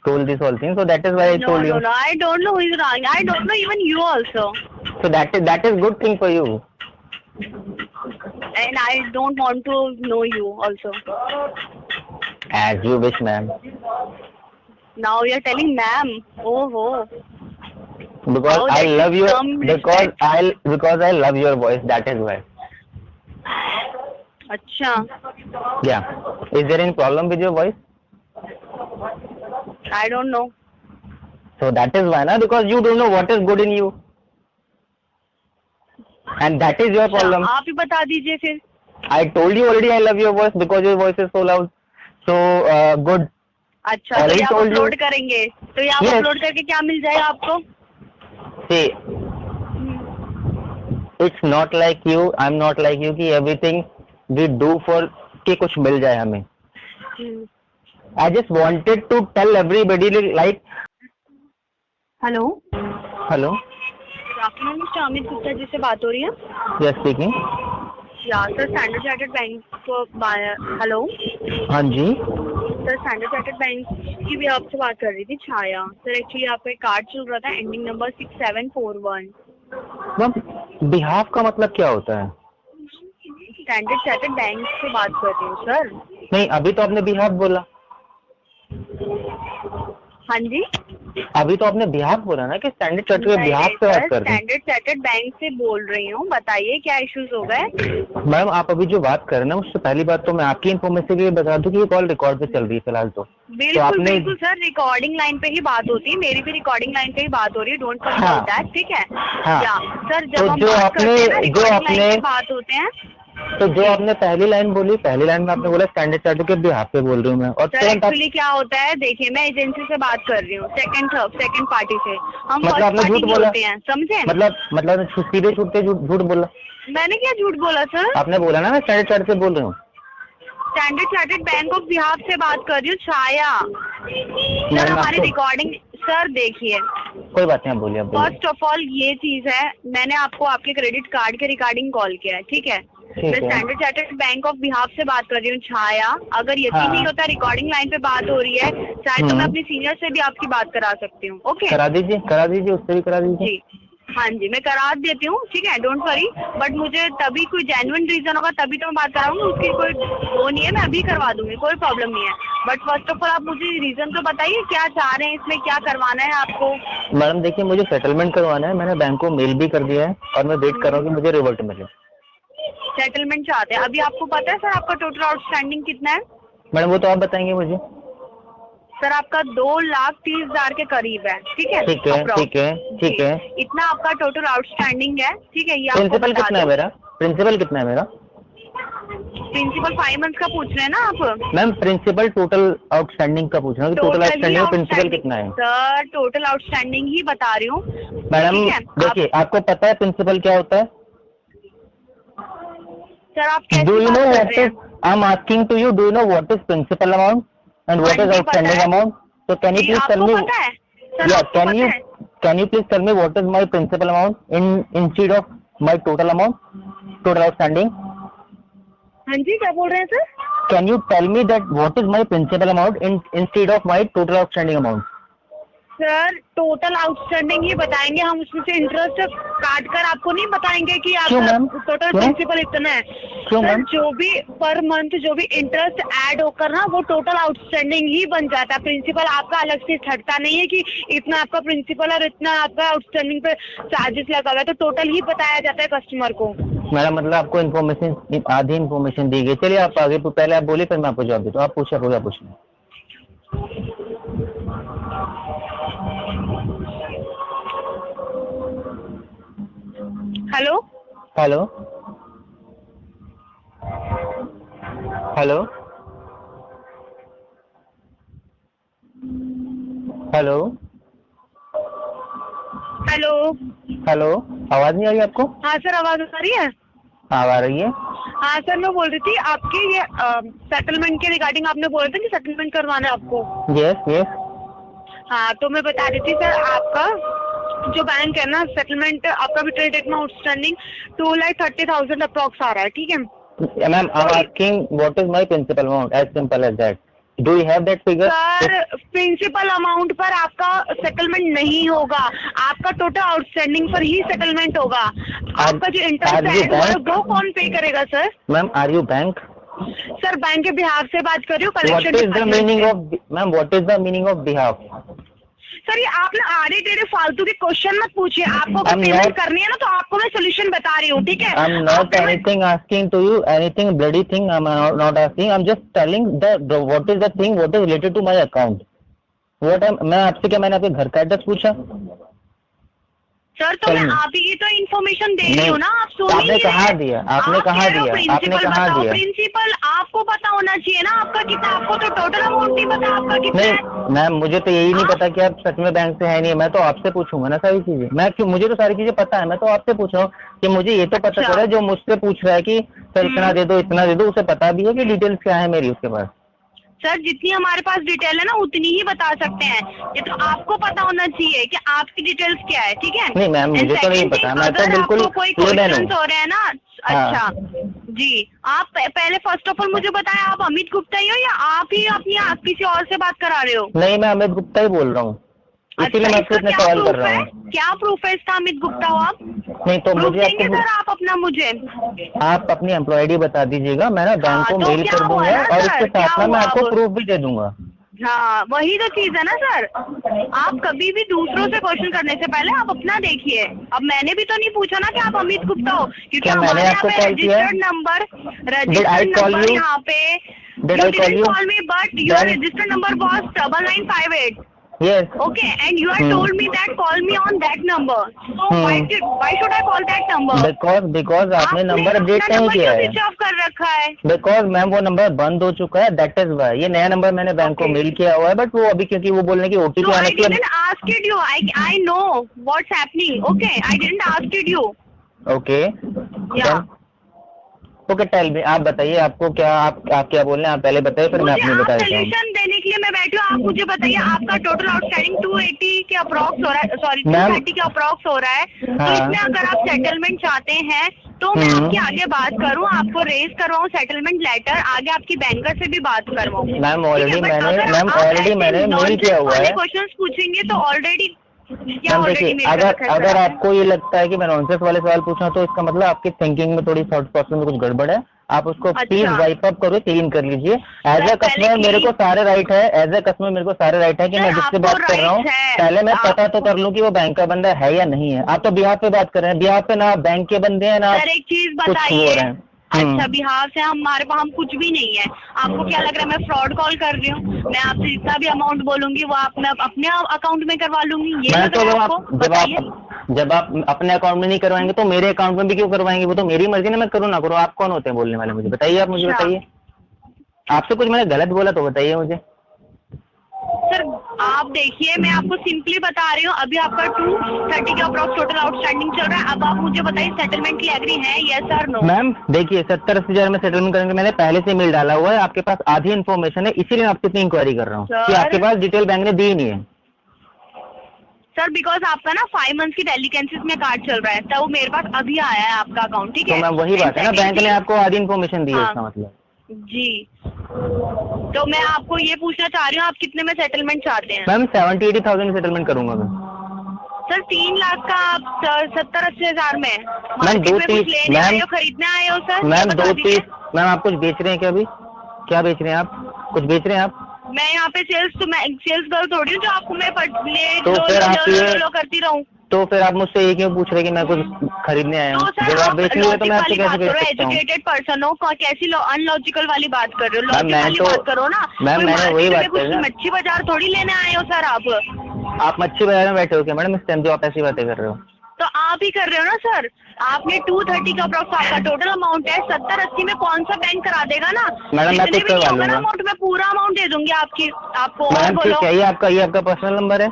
told this whole thing, so that is why I told you. No, I don't know who is wrong. I don't know even you also. So that is good thing for you. And I don't want to know you also. As you wish, ma'am. Now you're telling ma'am. Oh. Because I love you. Because I love your voice. That is why. अच्छा. Yeah. Is there any problem with your voice? I don't know. So that is why, na? Because you don't know what is good in you. And that is your problem. आप ही बता दीजिए फिर. I told you already I love your voice because your voice is so loud. So good. अच्छा, तो ये आप upload करेंगे. तो ये आप अपलोड करके क्या मिल जाएगा आपको? See, it's not like you. I'm not like you कि everything we do for कि कुछ मिल जाए हमें. I just wanted to tell everybody like. Hello. Hello. Afternoon Mister Amit Gupta ji से बात हो रही है? Yes, speaking. Yeah sir, Standard Chartered Bank को. हेलो. हाँ जी. सर, स्टैंडर्ड चार्टर्ड बैंक की भी आपसे बात कर रही थी, छाया. सर एक्चुअली आपका एक कार्ड चल रहा था एंडिंग नंबर 6741. मैम, बिहाफ का मतलब क्या होता है? स्टैंडर्ड चार्टर्ड बैंक से बात कर रही हूँ सर. नहीं, अभी तो आपने बिहाफ बोला. हाँ जी. अभी तो आपने बिहाफ बोला ना कि स्टैंडर्ड चार्टर्ड के बिहाफ से बात कर रही हैं. स्टैंडर्ड चार्टर्ड बैंक से बोल रही हूँ, बताइए क्या इश्यूज हो गए? मैम, आप अभी जो बात कर रहे हैं ना, उससे पहली बात तो मैं आपकी इन्फॉर्मेशन के लिए बता दूं कि ये कॉल रिकॉर्ड पे चल रही है फिलहाल. तो बिल्कुल सर, रिकॉर्डिंग लाइन पे ही बात होती है. मेरी भी रिकॉर्डिंग लाइन पे ही बात हो रही है. Don't forget that. ठीक है. सर, जब हम बात करते हैं ना, रिकॉर्डिंग लाइन पे बात होते हैं. तो जो आपने पहली लाइन बोली, पहली लाइन में आपने बोला स्टैंडर्ड चार्टर्ड के बिहाफ पे बोल रही हूँ मैं. और सर एक्चुअली क्या होता है, देखिए मैं एजेंसी से बात कर रही हूँ, सेकंड पार्टी से. हम मतलब आपने झूठ बोला होते हैं, समझे? मतलब सीधे झूठ बोला. मैंने क्या झूठ बोला सर? आपने बोला ना मैं स्टैंडर्ड चार्टर्ड से बोल रही हूँ. Standard Chartered bank of behalf से बात कर रही हूँ, छाया. सर हमारी रिकॉर्डिंग. सर देखिए, कोई बात नहीं, आप बोलिए. फर्स्ट ऑफ ऑल ये चीज है, मैंने आपको आपके क्रेडिट कार्ड के रिगार्डिंग कॉल किया है. ठीक है. मैं standard Chartered bank of behalf से बात कर रही हूँ, छाया. अगर यकीन नहीं होता, रिकॉर्डिंग लाइन पे बात हो रही है, चाहे तो मैं अपनी सीनियर से भी आपकी बात करा सकती हूँ. ओके, करा दीजिए, उससे भी करा दीजिए. जी हाँ जी, मैं करा देती हूँ. ठीक है, डोंट वरी. बट मुझे तभी कोई जेन्युइन रीजन होगा तभी तो मैं बात कराऊंगी. उसकी कोई वो नहीं है, मैं अभी करवा दूंगी, कोई प्रॉब्लम नहीं है. बट फर्स्ट ऑफ ऑल आप मुझे रीजन तो बताइए, क्या चाह रहे हैं, इसमें क्या करवाना है आपको? मैडम देखिए, मुझे सेटलमेंट करवाना है. मैंने बैंक को मेल भी कर दिया है और मैं वेट कर रहा हूँ कि मुझे रिवर्ट मिले. सेटलमेंट चाहते हैं. अभी आपको पता है सर आपका टोटल आउटस्टैंडिंग कितना है? मैडम वो तो आप बताएंगे मुझे. सर आपका 2,30,000 के करीब है. ठीक है. इतना आपका टोटल आउटस्टैंडिंग है. ठीक है. ये प्रिंसिपल कितना है मेरा? प्रिंसिपल 5 मंथ का पूछ रहे हैं ना आप? मैम प्रिंसिपल टोटल आउटस्टैंडिंग का पूछ रहा हूँ. टोटल आउटस्टैंडिंग प्रिंसिपल कितना है? सर टोटल आउटस्टैंडिंग ही बता रही हूँ. मैडम देखिए, आपको पता है प्रिंसिपल क्या होता है? सर आप कैसे Do you know what is? I'm asking to you. Do you know what is principal amount and what is outstanding amount? So can you please tell me? Yeah, can you please tell me what is my principal amount instead of my total amount, total outstanding? हाँ जी, क्या बोल रहे हैं sir? Can you tell me that what is my principal amount instead of my total outstanding amount? Sir total outstanding ही बताएंगे हम, उसमें से इंटरेस्ट काट कर आपको नहीं बताएंगे कि आपका टोटल प्रिंसिपल इतना है. सर जो भी पर मंथ जो भी इंटरेस्ट ऐड होकर ना, वो टोटल आउटस्टैंडिंग ही बन जाता है. प्रिंसिपल आपका अलग से हटता नहीं है कि इतना आपका प्रिंसिपल और इतना आपका आउटस्टैंडिंग पे चार्जेस लगा हुआ है. तो टोटल ही बताया जाता है कस्टमर को. मैडम मतलब आपको इन्फॉर्मेशन, आधी इन्फॉर्मेशन दी गई. चलिए आप आगे, पहले आप बोलिए फिर मैं आपको जवाब देता हूँ. आप पूछिए. हेलो. आवाज नहीं आ रही आपको? हाँ सर, आवाज आ रही है. हाँ आ रही है. हाँ सर, मैं बोल रही थी आपके ये सेटलमेंट के रिगार्डिंग आपने बोला था कि सेटलमेंट करवाना है आपको. यस. हाँ, तो मैं बता रही थी सर, आपका जो बैंक है ना, सेटलमेंट आपका भी ट्रेड में आउटस्टैंडिंग 2,30,000 अप्रॉक्स आ रहा है. ठीक है ma'am, I am asking what is my principal amount, as simple as that. Do you have that figure? Sir principal amount पर आपका सेटलमेंट नहीं होगा, आपका टोटल आउटस्टैंडिंग पर ही सेटलमेंट होगा। आपका जो इंटरेस्ट है वो कौन पे करेगा sir? Ma'am are you bank? Sir bank के बिहाफ से बात कर रही हूँ, what collection is the meaning of ma'am, what is the meaning of behalf? Sir ये आप ना आड़े टेढ़े फालतू के क्वेश्चन मत पूछिए, आपको अगर पेमेंट करनी है ना तो आपको मैं सोल्यूशन बता रही हूँ, ठीक है? I am not anything asking to you anything bloody thing, I am not asking, I am just telling the what is the thing what is related to my account. मैं आपसे क्या, मैंने आपके घर का एड्रेस पूछा? सर तो मैं आप ही की तो इन्फॉर्मेशन दे रही हूँ ना, आप सुन आपने कहाँ दिया? आपने कहाँ दिया? आपने कहाँ दिया? प्रिंसिपल आपको पता होना चाहिए ना आपका कितना, आपको तो टोटल अमाउंट नहीं पता आपका कितना है। नहीं मैम, मुझे तो यही नहीं पता कि आप सच में बैंक से है नहीं, मैं तो आपसे पूछूंगा ना सारी चीजें। मैं क्यों, मुझे तो सारी चीजें पता है, मैं तो आपसे पूछ रहा हूँ कि मुझे ये तो पता चला, जो मुझसे पूछ रहा है कि सर इतना दे दो इतना दे दो, उसे पता भी है कि डिटेल्स क्या है मेरी उसके पास। सर जितनी हमारे पास डिटेल है ना उतनी ही बता सकते हैं, ये तो आपको पता होना चाहिए कि आपकी डिटेल्स क्या है, ठीक है? नहीं मैम, मुझे तो नहीं पता, मैं तो बिल्कुल कोई क्वेश्चन हो रहे हैं ना। अच्छा जी, आप पहले फर्स्ट ऑफ ऑल मुझे बताएं, आप अमित गुप्ता ही हो या आप ही अपनी किसी और से बात करा रहे हो? नहीं, मैं अमित गुप्ता ही बोल रहा हूँ, इसीलिए मैं आपसे इतने सवाल कर रहा हूँ। क्या प्रूफ है इसका अमित गुप्ता हो आप? नहीं तो मुझे देंगे सर आप अपना, मुझे आप अपनी एम्प्लॉय ID बता दीजिएगा, मैं ना बैंक को मेल कर दूंगा और इसके साथ में मैं आपको प्रूफ भी दे दूंगा। हाँ वही तो चीज है ना सर, आप कभी भी दूसरों से क्वेश्चन करने से पहले आप अपना देखिए। अब मैंने भी तो नहीं पूछा ना कि आप अमित गुप्ता हो, क्योंकि हमारे यहाँ पे रजिस्टर्ड नंबर यहाँ पे call me but your registered number was 9958। Yes. Okay, and you have told me that call me on that number. So why should I call that number? Because आपने नंबर अपडेट नहीं किया है। Switch off कर रखा है। Because ma'am वो number बंद हो चुका है, that is why। ये नया नंबर मैंने बैंक को मेल किया हुआ है, बट वो अभी क्योंकि वो बोलने की OTP आने की। I didn't ask you. I know what's happening. Okay, I didn't ask you. Okay. Yeah. Okay tell me, आप बताइए आपको क्या, आप क्या बोल रहे हैं, आप पहले बताइए फिर मैं अपनी बता देता हूँ। सोल्यूशन देने के लिए मैं बैठी हूँ, आप मुझे बताइए आपका टोटल आउटस्टैंडिंग 280 के अप्रॉक्स हो रहा है, सॉरी 230 के अप्रॉक्स हो रहा है। तो इसमें अगर आप सेटलमेंट चाहते हैं तो मैं आपके आगे बात करूँ, आपको रेज करवाऊँ सेटलमेंट लेटर, आगे आपकी बैंकर से भी बात करवाऊँ। मैम ऑलरेडी मैंने मेल किया हुआ है। क्वेश्चन पूछेंगे तो ऑलरेडी अगर आपको ये लगता है कि मैं नॉनसेंस वाले सवाल पूछ रहा हूँ तो इसका मतलब आपकी थिंकिंग में थोड़ी थॉट प्रोसेस में कुछ गड़बड़ है। आप उसको प्लीज वाइप अप करो, क्लीन कर लीजिए। एज ए कस्टमर मेरे को सारे राइट है, कि मैं जिससे बात कर रहा हूँ पहले मैं पता तो कर लूँ कि वो बैंक का बंदा है या नहीं है। आप तो बिहार पे बात कर रहे हैं, बिहार पे ना बैंक के बंदे हैं ना एक चीज बताइए। अच्छा बिहार से हमारे पास हम कुछ भी नहीं है, आपको क्या लग रहा है मैं फ्रॉड कॉल कर रही हूँ? मैं आपसे जितना भी अमाउंट बोलूंगी वो आप मैं अपने अकाउंट में करवा लूंगी, ये तो जब आप अपने अकाउंट में नहीं करवाएंगे तो मेरे अकाउंट में भी क्यों करवाएंगे? वो तो मेरी मर्जी ना, मैं करूँ ना करूँ। आप कौन होते हैं बोलने वाले? मुझे बताइए, आप मुझे बताइए, आपसे कुछ मैंने गलत बोला तो बताइए मुझे। सर आप देखिए मैं आपको सिंपली बता रही हूँ, अभी आपका 230 का अप्रॉक्स टोटल आउटस्टैंडिंग चल रहा है। अब आप मुझे बताइए सेटलमेंट के लिए एग्री है यस और नो? मैम देखिए 70-80 हजार में सेटलमेंट करने मैंने पहले से मेल डाला हुआ है, आपके पास आधी इन्फॉर्मेशन है, इसीलिए मैं आपसे इतनी इंक्वायरी कर रहा हूँ कि आपके पास डिटेल बैंक ने दी नहीं है। सर बिकॉज आपका ना 5 मंथ्स की डेलिकेंसीज में कार्ड चल रहा है, तो वो मेरे पास अभी आया है आपका अकाउंट, ठीक है? तो मैम वही बात है ना, बैंक ने आपको आधी इन्फॉर्मेशन दी है, इसका मतलब जी। तो मैं आपको ये पूछना चाह रही हूँ आप कितने में सेटलमेंट चाहते हैं? मैम 70-80 में सेटलमेंट करूंगा मैं। सर 3 लाख का आप 70-80 हजार में मैम 2-3 मैम खरीदने आए हो सर? मैम 2-3 मैम आप कुछ बेच रहे हैं क्या? अभी क्या बेच रहे हैं आप? कुछ बेच रहे हैं आप? मैं यहाँ पे सेल्स गर्ल थोड़ी हूँ जो आपको मैं करती रहूँ। तो फिर आप मुझसे ये क्यों पूछ रहे कि मैं कुछ खरीदने आया हूँ? जब आप बेच रही हो तो मैं आपसे कैसे बेच सकता हूँ? एजुकेटेड पर्सन हो, कैसी अनलॉजिकल वाली बात कर रहे हो? लॉजिकल वाली बात करो ना। मैम मैंने वही बात कर रही हूँ। मच्छी बाजार थोड़ी लेने आए हो सर आप मच्छी बाजार में बैठे हो क्या मैडम इस टाइम जो आप ऐसी बातें कर रहे हो? तो आप ही कर रहे हो ना सर। आपने 230 का अप्रॉक्स आपका टोटल अमाउंट है, 70-80 में कौन सा बैंक करा देगा ना? मैडम मैं कुछ करवा लूंगा अमाउंट में पूरा अमाउंट दे दूंगी आपको। मैडम ये आपका पर्सनल नंबर है?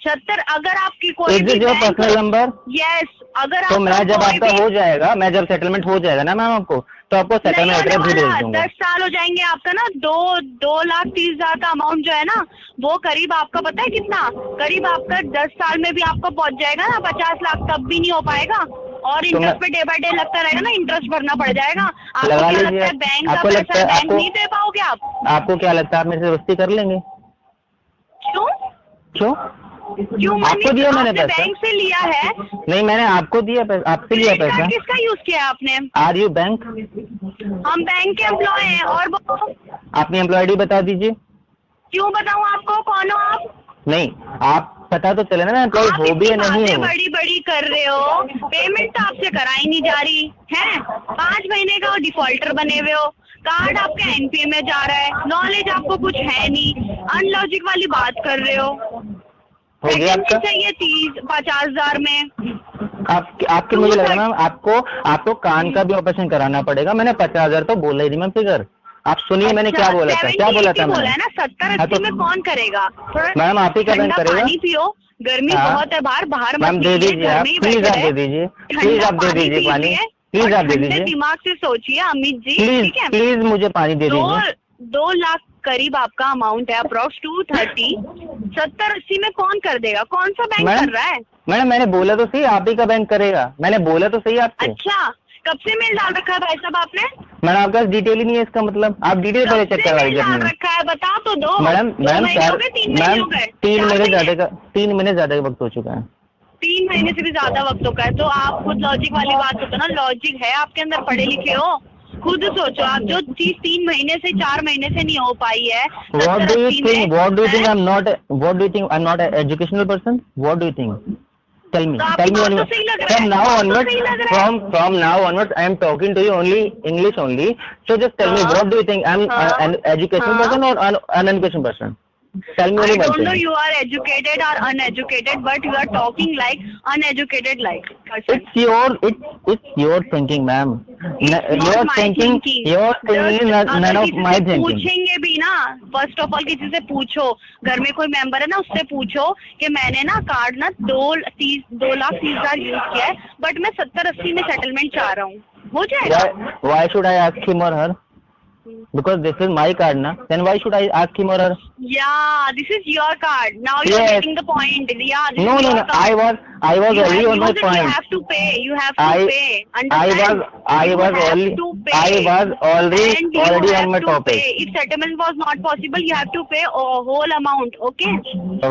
70 अगर आपकी कोई पर्सनल नंबर यस अगर तो मैं जब आपका हो जाएगा, मैं जब सेटलमेंट हो जाएगा ना मैम आपको, तो आपको सेटलमेंट एड्रेस भी भेज दूंगा। 10 साल हो जाएंगे आपका ना, 2,30,000 का अमाउंट जो है ना वो करीब आपका पता है कितना? करीब आपका 10 साल में भी आपका पहुंच जाएगा ना 50 लाख, तब भी नहीं हो पाएगा। और इंटरेस्ट पे डे बाय डे लगता रहेगा ना, इंटरेस्ट भरना पड़ जाएगा। आपको लगा क्या लीजिए। लगता है बैंक का आपको लगता पैसा है बैंक आपको नहीं दे पाओगे आप? आपको क्या लगता है आप मेरे से दोस्ती कर लेंगे? क्यों क्यों? क्यों आपको दिया मैंने आपने पैसा? बैंक से लिया है? नहीं, मैंने आपको दिया पैसा, आपसे लिया क्रेडिट पैसा। कार्ड किसका यूज किया है आपने? Are you bank? हम बैंक के एम्प्लॉय हैं। और वो अपनी एम्प्लॉय आईडी बता दीजिए। क्यों बताऊं आपको, कौन हो आप? नहीं, आप पता तो चले ना एम्प्लॉय आप हो भी या इतनी नहीं बातें हो। बड़ी बड़ी कर रहे हो, पेमेंट तो आपसे कराई नहीं जा रही है। 5 महीने का डिफॉल्टर बने हुए हो, कार्ड आपका एनपीए में जा रहा है, नॉलेज आपको कुछ है नहीं, अनलॉजिक वाली बात कर रहे हो। हो गया आपका? चाहिए 30-50 हजार में। आपके मुझे लग रहा है मैम आपको कान का भी ऑपरेशन कराना पड़ेगा। मैंने 50,000 तो बोला ही नहीं मैम फिगर। आप सुनिए मैंने क्या बोला था, क्या बोला था बोला मैंने? है ना, 70-80 में कौन करेगा? मैम आप ही का बैंक करेगा। पानी पियो, गर्मी हाँ। बहुत है बाहर, बाहर मैम मत दे निकलिए, दीजिए घर आप, में ही प्लीज बैठे आप रहे। दे दीजिए, प्लीज ठंडा आप दे पानी दीजिए पानी, पीजिए प्लीज और आप दे ठंडे दीजिए, दिमाग से सोचिए अमित जी, प्लीज ठीक है? प्लीज मुझे पानी दे दीजिए। 2 लाख करीब आपका अमाउंट है, अप्रोक्स 230। 70-80 में कौन कर देगा? कौन सा बैंक मैडम, कर रहा है? मैडम मैंने बोला तो सही आप ही का बैंक करेगा। मैंने बोला तो सही आपसे। अच्छा, कब से मेल डाल रखा है भाई साहब आपने? मैडम आपके पास डिटेल ही नहीं है, इसका मतलब आप डिटेल पहले चेक करवा लीजिए डाल अपनी। रखा है, बता तो दो। मैडम 2 मैम महीने हो गए, 3 महीने हो गए? 3 4 महीने महीने? ज्यादा का 3 महीने ज्यादा का वक्त हो चुका है। 3 महीने से भी ज्यादा वक्त हो गया है, तो आप खुद लॉजिक वाली बात होता ना, लॉजिक है आपके अंदर, पढ़े लिखे हो, खुद सोचो। आप जो चीज 3 महीने से 4 महीने से नहीं हो पाई है, What do you 70-80 think? में, What do you think? हैं? What do you think? I'm not an educational person. What do you think? Tell me. तो आपकी Tell me बात तो onwards. सही लग रहा From है, now बात तो onwards. सही लग रहा है। From now onwards, I am talking to you only English only. So just tell me, हाँ। what do you think? I'm हाँ। an educational हाँ। person or an uneducated person? Tell me I only one don't know thing. you are educated or uneducated, but you are talking like uneducated like person. It's your thinking, ma'am. Not Your my thinking is none of my thinking. पूछेंगे भी ना, first of all किसी से पूछो, घर में कोई member है ना, उससे पूछो कि मैंने ना कार्ड ना 2,30,000 यूज किया है, बट मैं 70-80 में सेटलमेंट चाह रहा हूँ, हो जाएगा? Why should I ask him or her? Because this is my card, na. Then why should I ask him or her? Yeah, this is your card. Now you are Yes. getting the point. Yeah, this No, is no, your no. card. I was You already have on my used it, point. You have to pay. You have to I- pay. I Understand? was You have only to pay. I was already And you already have on my to topic. pay. If settlement was not possible, you have to pay a whole amount. Okay?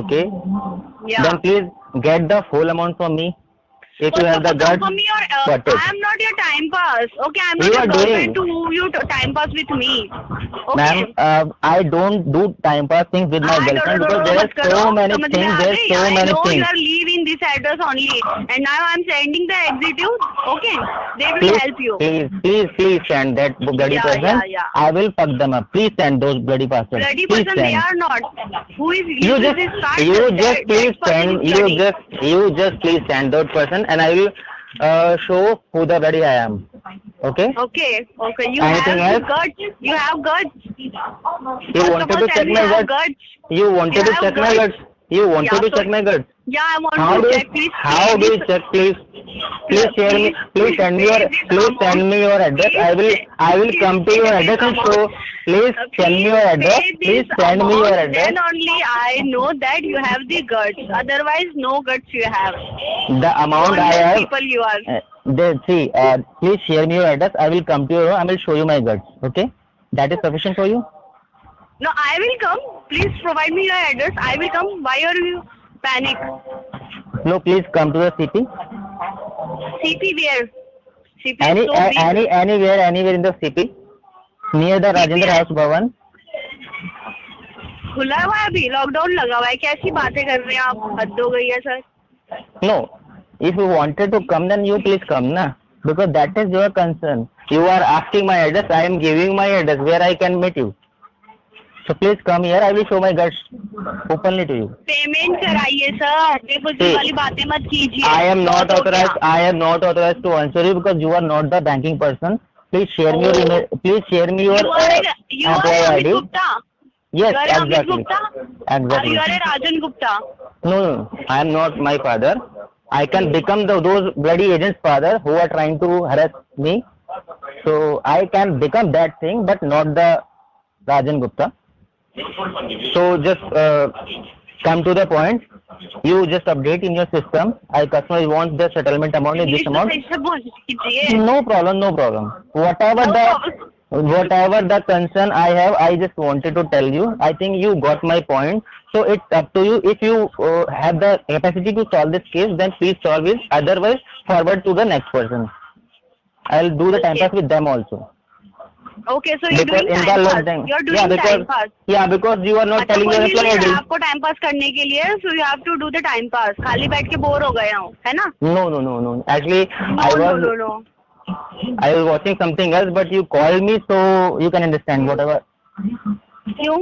Okay. Yeah. Then please get the full amount from me. If you have the guts, For me, got it. I am not your time pass. Okay, I am You not are your girlfriend doing. to who you time pass with me. Okay? Ma'am, I don't do time pass things with my girlfriend because there are so many things. There are so I many know you things. are leaving this address only, and now I am sending the executive. Okay, they will Please, help you. please send that bloody Yeah, person. yeah. I will fuck them up. Please send those bloody bastards. Bloody Please person, they send. are not. Who is You using just this card? please That person send. is bloody. You just please send that person, and I will show who the bloody I am. Okay. Okay. You Anything have else? guts. You have guts. You First of wanted all, to tell check me my you have guts. guts. You wanted You to have check my guts. guts. You wanted Yeah, to so- check my guts. Yeah, I want How to do check. Please. how pay do you this- check? Please share me. Please send me your pay this please amount. send me your address. I will Please come to pay your this address and amount. show. Please send me your address. pay this Please send me your amount, address. Then only I know that you have the guts. Otherwise, no guts you have. The amount I Wonderful have. people you are. Please share me your address. I will come to your home. I will show you my guts. Okay, that is sufficient for you. No, I will come. Please provide me your address. I will come. Why are you panic? No, please come to the CP. CP where? CP is so big. Anywhere in the CP, near the Rajendra House Bhavan. खुला हुआ है अभी, lockdown लगा हुआ है, कैसी बातें कर रहे हैं आप? हद हो गई है sir. No, if you wanted to come, then you please come, na. Because that is your concern. You are asking my address. I am giving my address where I can meet you. So please come here. I will show my guts openly to you. Payment कराइए sir, deposit वाली बातें मत कीजिए. I am not तो authorized. क्या? I am not authorized to answer you because you are not the banking person. Please share me your email. Please share me your You are employee Amit ID. Gupta. Yes, You are Amit exactly. Gupta. Or Exactly. you are Rajan Gupta. No, I am not my father. I can become those bloody agents' father who are trying to harass me. So I can become that thing, but not the Rajan Gupta. So just come to the point. You just update in your system. I customer wants the settlement amount in this amount. ऐसे बोल कीजिए। No problem, no problem. Whatever No the problem. whatever the concern I have, I just wanted to tell you. I think you got my point. So it's up to you. If you have the capacity to solve this case, then please solve it. Otherwise, forward to the next person. I'll do the time Okay. pass with them also. Okay, so you're Because doing in the time long pass. time, You're yeah, doing time because pass. yeah, because you are not अच्छा telling कोई your नहीं है employer. आपको time pass करने के लिए, so you have to do the time pass. खाली बैठ के बोर हो गया हूँ, है ना? No, no, no, no. Actually, No, I no, was no, no. I was watching something else, but you called me, so you can understand whatever. क्यों?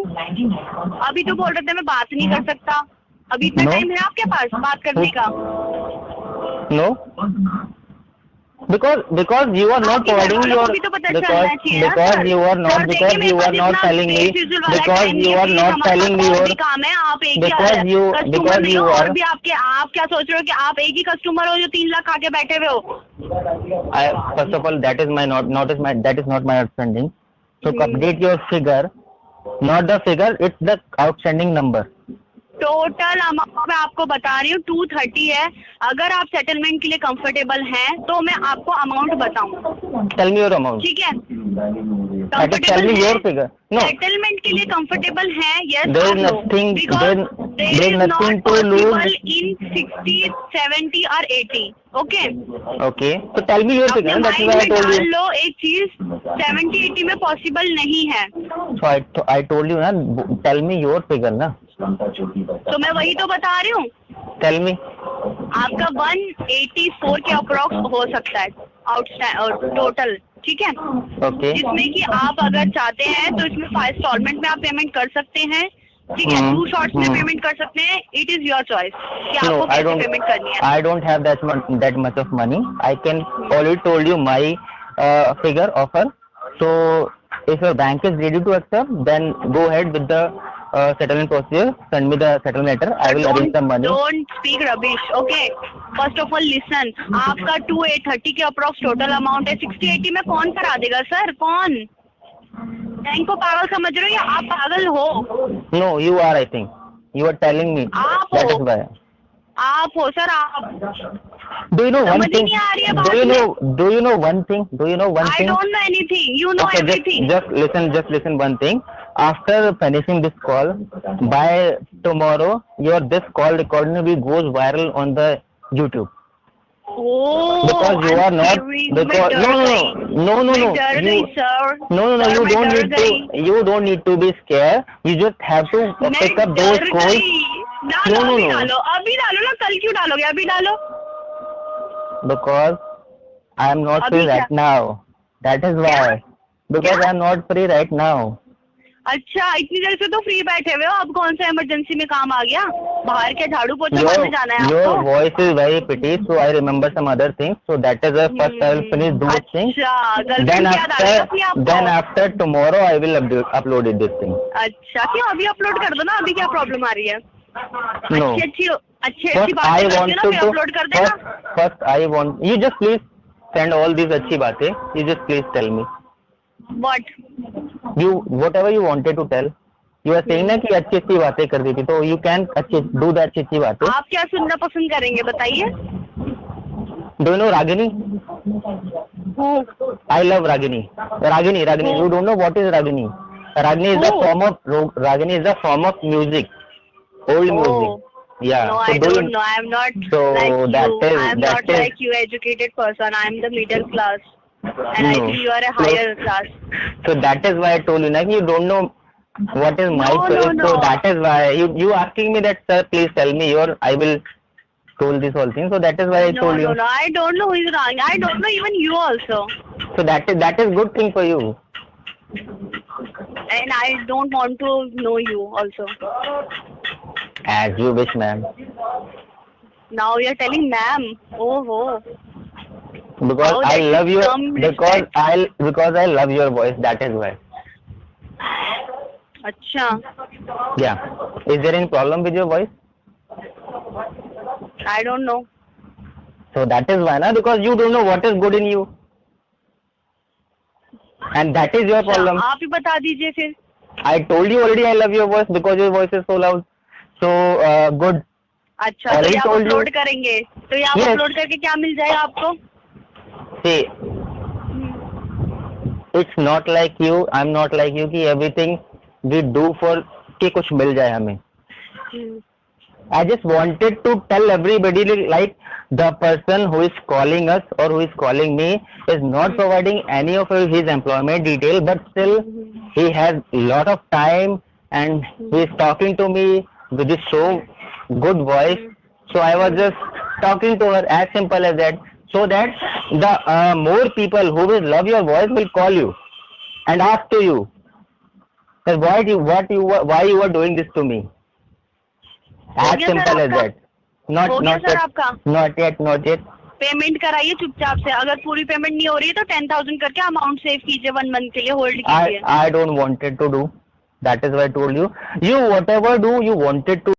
अभी तो बोल रहे थे मैं बात नहीं कर सकता। अभी इतना No. टाइम है आपके पास बात करने का? No, because you are not आपके providing घरवालों your को भी तो पता चलना चाहिए ना, because sir. you are not sir, देखिए, मेरे पास इतना telling me space usual वाला because time नहीं you है, are please, not हमारे telling पास me और your भी काम है। आप एक ही because you कस्टमर नहीं हो, are और भी आपके आप क्या सोच रहे हो कि आप एक ही कस्टमर हो जो 3 लाख आके बैठे हुए हो? I first of all that is my that is not my outstanding. So update your figure, not the figure, it's the outstanding number. Total amount मैं आपको बता रही हूँ 230 है। अगर आप सेटलमेंट के लिए कंफर्टेबल हैं तो मैं आपको अमाउंट बताऊँ, Tell me your amount. ठीक है? That is tell me your figure. No, settlement के लिए कंफर्टेबल है, यस there और is no, nothing because there is nothing to lose. इन 60, 70 और 80, okay? Okay, so tell me your अपने figure. That's mind why I में told डाल you. लो एक चीज, 70-80 में पॉसिबल नहीं है, So I told you ना, tell me your figure ना. तो मैं वही तो बता रही हूँ। Tell me. आपका 184 के अप्रॉक्स हो सकता है आउटस्टैंड टोटल, ठीक है? Okay. जिसमें कि आप अगर चाहते हैं तो इसमें 5 इंस्टॉलमेंट में आप पेमेंट कर सकते हैं, ठीक है? 2 शॉर्ट्स में पेमेंट कर सकते हैं। इट इज योर चॉइस कि आपको No, कैसे पेमेंट करनी है। I don't have that much of money. I can already told you my figure offer. So if your bank is ready to accept, then go ahead with the settlement procedure. Send me the settlement letter. I will arrange the money. Don't speak rubbish, okay? First of all listen, आपका 2830 के approx total amount है। 60-80 में कौन करा देगा sir? कौन? Bank को पागल समझ रहे हो या आप पागल हो? No, you are. I think you are telling me. आप That हो, is why. आप हो सर, आप। Do you know one समझ ही thing? नहीं आ रही है बात Do you में। know? Do you know one thing? Do you know one I thing? don't know anything. You know Okay, everything. just listen one thing. After finishing this call, by tomorrow, this call recording will goes viral on the YouTube. Oh, Because you I'm are not scary. because मैं डर गई। no मैं डर गई you sir. no sir, you मैं don't डर need गई। to you don't need to be scared. You just have to मैं pick up those डर calls. गई। डालो, No, अभी no. डालो, अभी डालो ना, कल क्यों डालोगे? अभी डालो। Because I am not अभी free right क्या? now. That is why. Because क्या? I am not free right now. अच्छा, इतनी देर से तो फ्री बैठे हुए हो, अब कौन सा इमरजेंसी में काम आ गया? बाहर के झाड़ू पोछा मारने जाना है Your आपको? voice is very pretty, so I remember some other things. So that is why first I will finish those things. अच्छा, गर्लफ्रेंड की याद आ गई अपनी आपको? then after tomorrow I will upload it this thing. अच्छा, क्यों? अभी अपलोड कर दो ना, अभी क्या प्रॉब्लम आ रही है? No. अच्छी First बातें I करती हो want ना, to फिर अपलोड कर देना। first I want you just please send all these अच्छी बातें. You just please tell me. What? You whatever you wanted to tell. You are saying ना कि अच्छी अच्छी बातें कर दी थी, तो you can do that अच्छी अच्छी बातें. आप क्या सुनना पसंद करेंगे बताइए? Do you know Ragini? I love Ragini. Ragini. You don't know what is Ragini? Ragini is the form of music, old music. Yeah. No, so I don't know. I am not So like that you. is- I am that not is- like you, educated person. I am the middle class, and I No. think you are a higher class. So that is why I told you na कि you don't know what is my No, choice. no. So that is why you asking me that, sir, please tell me your. I will told this whole thing. So that is why I told you. No. I don't know who is wrong. I don't know even you also, So that is good thing for you. and I don't want to know you also. As you wish, ma'am. Now you are telling ma'am. Oh. Because Oh, I that love is your some because I love your voice. That is why. अच्छा, Yeah. Is there any problem with your voice? I don't know. So that is why, na, because you don't know what is good in you, and that is your problem. आप ही बता दीजिए फिर। I told you already I love your voice because your voice is so loud, so good. अच्छा, तो ये आप upload करेंगे, तो ये आप अपलोड करके क्या मिल जाएगा आपको? See, it's not like you, I'm not like you कि everything we do for कि कुछ मिल जाए हमें. I just wanted to tell everybody like the person who is calling us or who is calling me is not providing any of his employment detail, but still he has lot of time and he is talking to me with this so good voice. So I was just talking to her, as simple as that, so that the more people who will love your voice will call you and ask to you that why you are doing this to me. As simple as that. Not yet. Payment कराइए चुपचाप से, अगर पूरी payment नहीं हो रही है तो 10,000 करके अमाउंट सेव कीजिए 1 मंथ के लिए, होल्ड कीजिए. I don't wanted to do. That is why I told you. You whatever do you wanted to